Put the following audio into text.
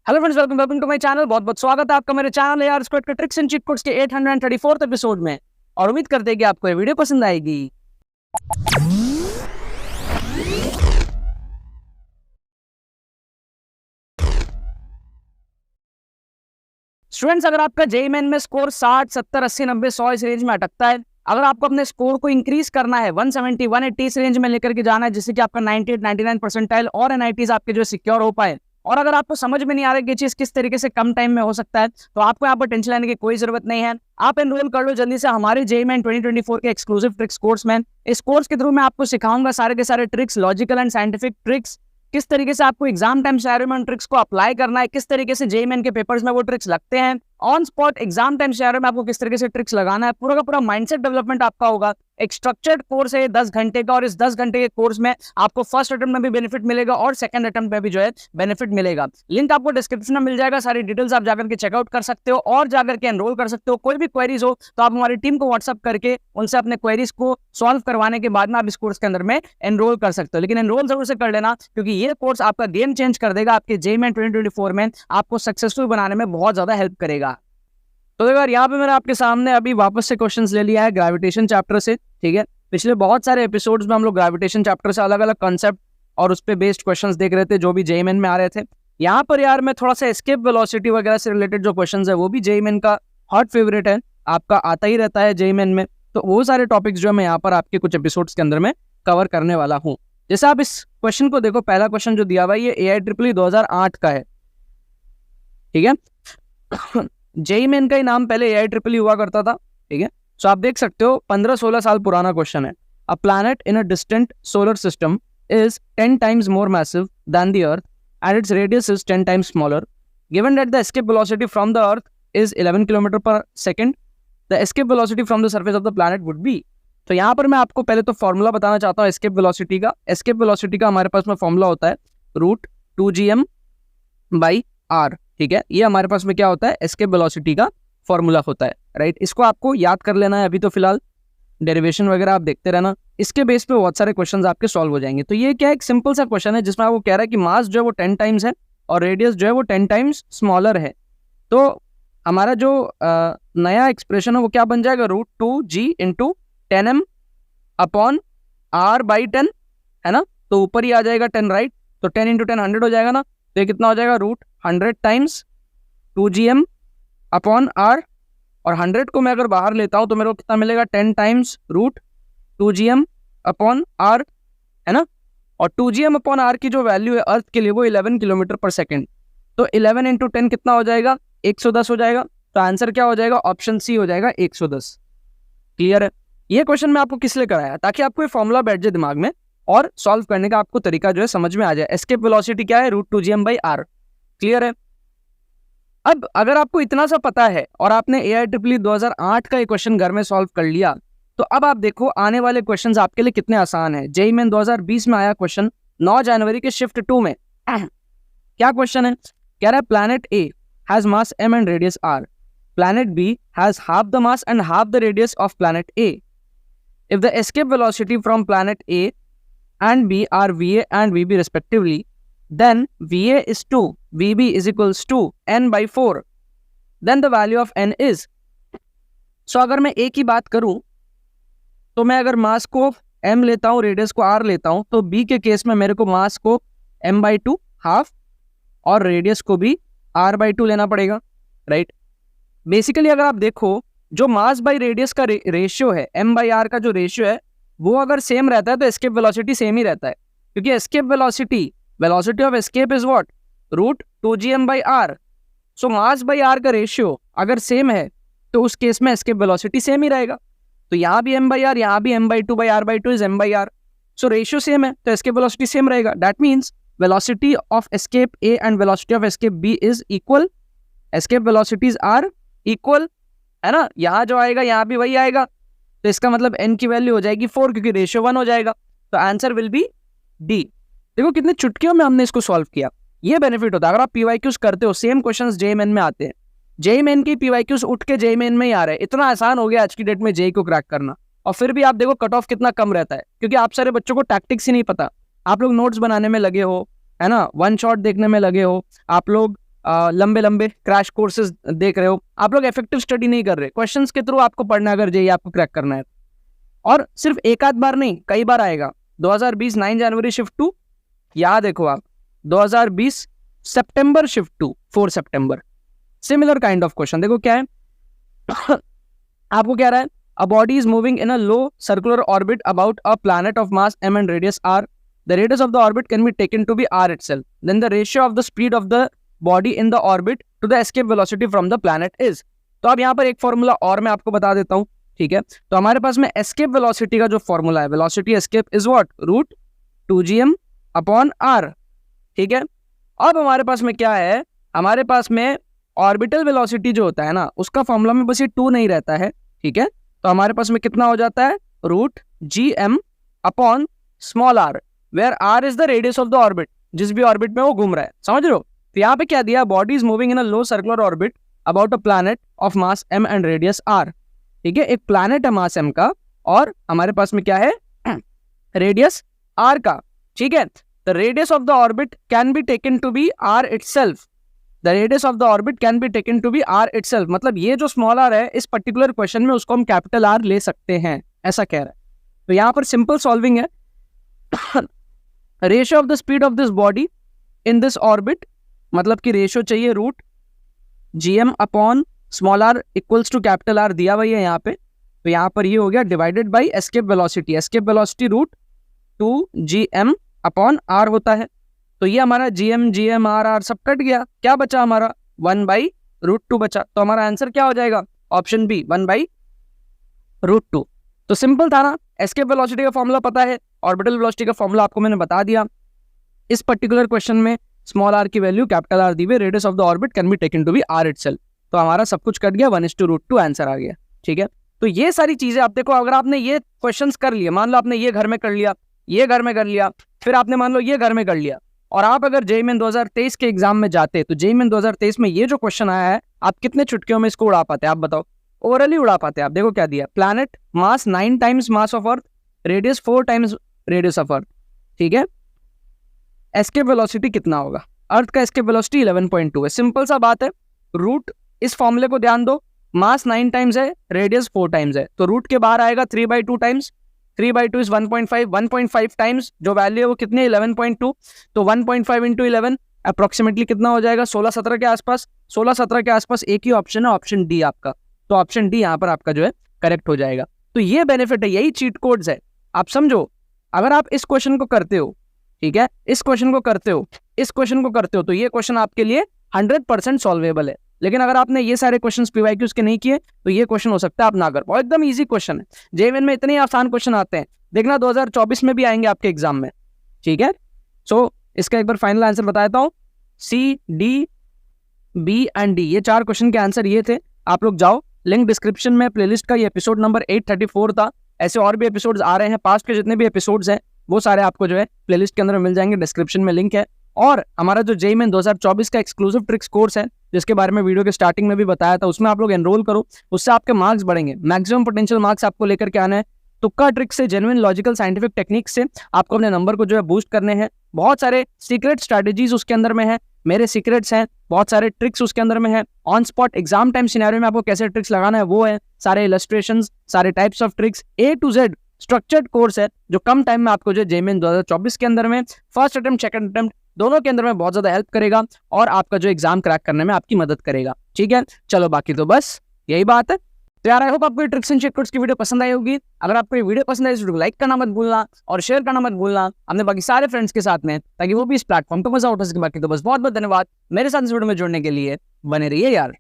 Hello friends, welcome to my channel. बहुत बहुत स्वागत है आपका मेरे चैनल है यार स्क्वाड के ट्रिक्स एंड चीट कोड्स के 834th एपिसोड में। और उम्मीद करते हैं कि आपको ये वीडियो पसंद आएगी। स्टूडेंट्स, अगर आपका जेईई मेन में स्कोर 60, 70, 80, 90, 100 इस रेंज में अटकता है, अगर आपको अपने स्कोर को इंक्रीज करना है 170, 180 इस रेंज में लेकर के जाना है, जिससे कि आपका 98, 99 परसेंटाइल और एनआईटीज आपके जो सिक्योर हो पाए, और अगर आपको समझ में नहीं आ रहा है कि चीज किस तरीके से कम टाइम में हो सकता है, तो आपको यहाँ पर टेंशन लेने की कोई जरूरत नहीं है। आप एनरोल कर लो जल्दी से हमारे जेईई मेन 2024 के एक्सक्लूसिव ट्रिक्स कोर्स में। इस कोर्स के थ्रू मैं आपको सिखाऊंगा सारे के सारे tricks, logical and scientific tricks, किस तरीके से आपको एग्जाम टाइम सिनेरियो में ट्रिक्स को अप्लाई करना है, किस तरीके से जेईई मेन के पेपर्स में वो ट्रिक्स लगते हैं, on spot exam time scenario में आपको किस तरीके से ट्रिक्स लगाना है। पूरा का पूरा माइंडसेट डेवलपमेंट आपका होगा। एक स्ट्रक्चर्ड कोर्स है 10 घंटे का, और इस 10 घंटे के कोर्स में आपको फर्स्ट अटेम्प्ट में भी बेनिफिट मिलेगा और सेकंड अटेम्प्ट में भी जो है बेनिफिट मिलेगा। लिंक आपको डिस्क्रिप्शन में मिल जाएगा। सारी डिटेल्स आप जाकर के चेकआउट कर सकते हो और जाकर के एनरोल कर सकते हो। कोई भी क्वेरीज हो तो आप हमारी टीम को व्हाट्सअप करके उनसे अपने क्वेरीज को सॉल्व करवाने के बाद में आप इस कोर्स के अंदर में एनरोल कर सकते हो। लेकिन एनरोल जरूर से कर लेना, क्योंकि ये कोर्स आपका गेम चेंज कर देगा। आपके जेईई मेन 2024 में आपको सक्सेसफुल बनाने में बहुत ज्यादा हेल्प करेगा। तो देखो यहाँ पे मैंने आपके सामने अभी वापस से क्वेश्चंस ले लिया है ग्रेविटेशन चैप्टर से। ठीक है, पिछले बहुत सारे एपिसोड्स में हम लोग ग्रेविटेशन चैप्टर से अलग अलग कॉन्सेप्ट और उस पे बेस्ड क्वेश्चंस देख रहे थे जो भी जेईई मेन में आ रहे थे। यहाँ पर यार मैं थोड़ा सा एस्केप वेलोसिटी वगैरह से रिलेटेड जो क्वेश्चंस है वो भी जेईई मेन का हॉट फेवरेट है, आपका आता ही रहता है जेईई मेन में। तो वो सारे टॉपिक्स जो मैं यहाँ पर आपके कुछ एपिसोड्स के अंदर में कवर करने वाला हूँ। जैसे आप इस क्वेश्चन को देखो, पहला क्वेश्चन जो दिया हुआ है ये AIEEE 2008 का है। ठीक है, जेईई मेन का ही नाम पहले AIEEE हुआ करता था। ठीक है, सो आप देख सकते हो 15-16 साल पुराना क्वेश्चन है। A planet in a distant solar system is 10 times more massive than the Earth and its radius is 10 times smaller. Given that the escape velocity from the Earth is 11 km/second, the escape velocity from the surface of the planet would be. तो यहाँ पर मैं आपको पहले तो formula बताना चाहता हूँ एस्केप वेलोसिटी का। एस्केप वेलोसिटी का हमारे पास में फॉर्मूला होता है √2gm/r। ठीक है, ये हमारे पास में क्या होता है, एस्केप वेलोसिटी का फॉर्मूला होता है। राइट, इसको आपको याद कर लेना है अभी तो फिलहाल, डेरिवेशन वगैरह आप देखते रहना। इसके बेस पे बहुत सारे क्वेश्चंस आपके सॉल्व हो जाएंगे। तो ये क्या एक सिंपल सा क्वेश्चन है जिसमें आपको कह रहा है कि मास जो है वो 10 टाइम्स है और रेडियस जो है वो 10 टाइम्स स्मॉलर है। तो हमारा जो नया एक्सप्रेशन है वो क्या बन जाएगा, √2g × 10m/r/10, है ना। तो ऊपर ही आ जाएगा 10, राइट। तो 10 × 10 100 हो जाएगा ना। तो ये कितना हो जाएगा, √100 टाइम्स 2gm/r। और 100 को मैं अगर बाहर लेता हूं तो मेरे को कितना मिलेगा, 10 टाइम्स √2gm/r, है ना। और 2gm/r की जो वैल्यू है अर्थ के लिए वो 11 km/s। तो 11 × 10 कितना हो जाएगा, 110 हो जाएगा। तो आंसर क्या हो जाएगा, ऑप्शन सी हो जाएगा 110। क्लियर है। ये क्वेश्चन मैं आपको किस लिए कराया, ताकि आपको ये फॉर्मूला बैठ जाए दिमाग में और सॉल्व करने का आपको तरीका जो है समझ में आ जाए। एस्केप वेलोसिटी क्या है, √2gm/r। क्लियर है। अब अगर आपको इतना सा पता है और आपने AIEEE 2008 का ये क्वेश्चन घर में सॉल्व कर लिया, तो अब आप देखो आने वाले क्वेश्चंस आपके लिए कितने आसान हैं। जेईई मेन 2020 में आया क्वेश्चन 9 जनवरी के शिफ्ट 2 में। क्या क्वेश्चन है, कह रहा है planet A has mass m and radius r, planet B has half the mass and half the radius of planet A. If the escape velocity from planet A and B are VA and VB respectively, then VA is 2, VB is equals to n/4. Then the value of n is. So अगर मैं A की बात करूं तो मैं अगर मास को m लेता हूं, रेडियस को r लेता हूं, तो B के केस में मेरे को मास को m/2 हाफ और रेडियस को भी r/2 लेना पड़ेगा। राइट, बेसिकली अगर आप देखो जो मास बाई रेडियस का रेशियो है, m/r का जो रेशियो है, वो अगर सेम रहता है तो एस्केप वेलोसिटी सेम ही रहता है। क्योंकि escape velocity of escape is what, √2gm/r। So mass by r का रेशियो अगर सेम है तो उस केस में एस्केप वेलोसिटी सेम ही रहेगा। तो यहाँ भी m/r, यहाँ भी m/2/r/2 is m/r। So ratio same है तो एस्केप वेलोसिटी सेम रहेगा। That means velocity of escape A and velocity of escape B is equal. Escape velocities are equal, है ना। यहाँ जो आएगा यहाँ भी वही आएगा। तो इसका मतलब n की वैल्यू हो जाएगी 4, क्योंकि रेशियो 1 हो जाएगा। तो आंसर विल बी D। देखो कितने चुटकियों में हमने इसको सॉल्व किया। ये बेनिफिट होता है अगर आप PYQs करते हो, सेम क्वेश्चंस जेईई मेन में आते हैं। जेईई मेन की PYQs उठ के जेईई मेन में ही आ रहे हैं। इतना आसान हो गया आज की डेट में जेईई को क्रैक करना। और फिर भी आप देखो कट ऑफ कितना कम रहता है, क्योंकि आप सारे बच्चों को टैक्टिक्स ही नहीं पता। आप लोग नोट्स बनाने में लगे हो, है ना, वन शॉट देखने में लगे हो, आप लोग लंबे लंबे क्रैश कोर्सेज देख रहे हो, आप लोग इफेक्टिव स्टडी नहीं कर रहे, क्वेश्चंस के थ्रू आपको पढ़ना है अगर जेईई आपको क्रैक करना है। और सिर्फ एक आध बार नहीं, कई बार आएगा। 2020 9 जनवरी शिफ्ट टू, यहाँ देखो आप 2020 सितंबर शिफ्ट टू 4 सितंबर, सिमिलर काइंड ऑफ क्वेश्चन। देखो क्या है आपको क्या रहा है, a body is moving in a low circular orbit about a planet of mass m and radius r. The radius of the orbit can be taken to be r itself. Then the ratio of the speed of the body in the orbit to the escape velocity from the planet is. तो अब यहाँ पर एक formula और मैं आपको बता देता हूँ, ठीक है। तो हमारे पास में एस्केप वेलोसिटी का जो फॉर्मूला है, velocity escape is what, root 2gm upon r, ठीक है। अब हमारे पास में क्या है, हमारे पास में ऑर्बिटल वेलोसिटी जो होता है ना, उसका फॉर्मूला में बस ये 2 नहीं रहता है, ठीक है। तो हमारे पास में कितना हो जाता है, root gm upon small r, where r is the radius of the orbit, जिस भी ऑर्बिट में वो घूम रहा है, समझ रहे हो। तो यहाँ पे क्या दिया, body is moving in a low circular orbit about a planet of mass m and radius r, ठीक है। एक प्लैनेट है मास m का और हमारे पास में क्या है, रेडियस r का, ठीक है। The radius of the orbit can be taken to be r itself, the radius of the orbit can be taken to be r itself, मतलब ये जो स्मॉल r है इस पर्टिकुलर क्वेश्चन में उसको हम कैपिटल R ले सकते हैं, ऐसा कह रहा है। तो यहाँ पर सिंपल सॉल्विंग है, ratio of the speed of this body in this orbit, मतलब कि रेशियो चाहिए root gm upon small r equals to capital R दिया हुआ है यहाँ पे। तो यहाँ पर ये हो गया divided by escape velocity, escape velocity root 2gm upon r होता है। तो ये हमारा gm r सब कट गया, क्या बचा हमारा 1/√2 बचा। तो हमारा आंसर क्या हो जाएगा, ऑप्शन बी 1/√2। तो सिंपल था ना, एस्केप वेलोसिटी का फॉर्मूला पता है, ऑर्बिटल वेलोसिटी का फॉर्मूला आपको मैंने बता दिया। इस पर्टिकुलर क्वेश्चन में स्मॉल r की वैल्यू कैपिटल R दी हुई, radius of the orbit can be taken to be r itself. तो हमारा सब कुछ कट गया, 1/√2 आंसर आ गया, ठीक है। तो ये सारी चीजें आप देखो, अगर आपने ये क्वेश्चंस कर लिए, मान लो आपने ये घर में कर लिया, ये घर में कर लिया, फिर आपने मान लो ये घर में कर लिया, और आप अगर जेईई मेन 2023 के एग्जाम में जाते, तो जेईई मेन 2023 में ये जो क्वेश्चन आया है, आप कितने चुटकियों में इसको उड़ा पाते, आप बताओ, ओवरली उड़ा पाते आप। देखो क्या दिया, planet mass 9 times mass of earth, radius 4 times radius of earth, ठीक है। एस्केप वेलोसिटी कितना होगा, अर्थ का एस्केप वेलोसिटी 11.2 है, सिंपल सा बात है। रूट, इस फॉर्मूले को ध्यान दो, मास 9 टाइम्स है, रेडियस 4 टाइम्स है, तो रूट के बाहर आएगा 3/2 टाइम्स, 3/2 इज 1.5, 1.5 टाइम्स जो वैल्यू है वो कितनी है 11.2, तो 1.5 इंटू 11 अप्रोक्सीमेटली कितना हो जाएगा 16-17 के आसपास, 16-17 के आसपास एक ही ऑप्शन है, ऑप्शन डी आपका। तो ऑप्शन डी यहाँ पर आपका जो है करेक्ट हो जाएगा। तो ये बेनिफिट है, यही चीट कोड्स है, आप समझो। अगर आप इस क्वेश्चन को करते हो, ठीक है, इस क्वेश्चन को करते हो, इस क्वेश्चन को करते हो, तो ये क्वेश्चन आपके लिए 100% सॉल्वेबल है। लेकिन अगर आपने ये सारे क्वेश्चंस पीवाईक्यूज के नहीं किए, तो ये क्वेश्चन हो सकता है आप ना कर पाओ। एकदम इजी क्वेश्चन है, जेईई में इतने आसान क्वेश्चन आते हैं, देखना 2024 में भी आएंगे आपके एग्जाम में, ठीक है। सो इसका एक बार फाइनल आंसर बता देता हूँ, सी, डी, बी एंड डी, ये 4 क्वेश्चन के आंसर ये थे। आप लोग जाओ, लिंक डिस्क्रिप्शन में प्लेलिस्ट का ये एपिसोड नंबर 834 था, ऐसे और भी एपिसोड्स आ रहे हैं, पास्ट के जितने भी एपिसोड्स हैं वो सारे आपको जो है प्लेलिस्ट के अंदर मिल जाएंगे, डिस्क्रिप्शन में लिंक है। और हमारा जो जेईई मेन 2024 का एक्सक्लूसिव ट्रिक्स कोर्स है, जिसके बारे में वीडियो के स्टार्टिंग में भी बताया था, उसमें आप लोग एनरोल करो, उससे आपके मार्क्स बढ़ेंगे, मैक्सिमम पोटेंशियल मार्क्स आपको लेकर के आना है। तुक्का ट्रिक से, जेन्युइन लॉजिकल साइंटिफिक टेक्निक से आपको अपने नंबर को जो है बूस्ट करने हैं। बहुत सारे सीक्रेट स्ट्रैटेजीज उसके अंदर में है, मेरे सीक्रेट्स हैं, बहुत सारे ट्रिक्स उसके अंदर में है। On spot exam time scenario में आपको कैसे ट्रिक्स लगाना है वो है, सारे इलस्ट्रेशंस, सारे types of tricks, A to Z structured course है, जो कम टाइम में आपको जो जेईई मेन 2024 के अंदर में फर्स्ट अटेम्प्ट, सेकंड अटेम्प्ट दोनों के अंदर में बहुत ज्यादा हेल्प करेगा और आपका जो एग्जाम क्रैक करने में आपकी मदद करेगा, ठीक है। चलो बाकी तो बस यही बात है। तो यार आई होप आपको ट्रिक्स एंड शेक कोड्स की वीडियो पसंद आई होगी। अगर आपको ये वीडियो पसंद आई तो लाइक करना मत भूलना और शेयर करना मत भूलना अपने बाकी सारे फ्रेंड्स के साथ में, ताकि वो भी इस प्लेटफॉर्म पे मजा उठा सके। बाकी तो बस बहुत बहुत धन्यवाद मेरे साथ इस वीडियो में जुड़ने के लिए, बने रहिए यार।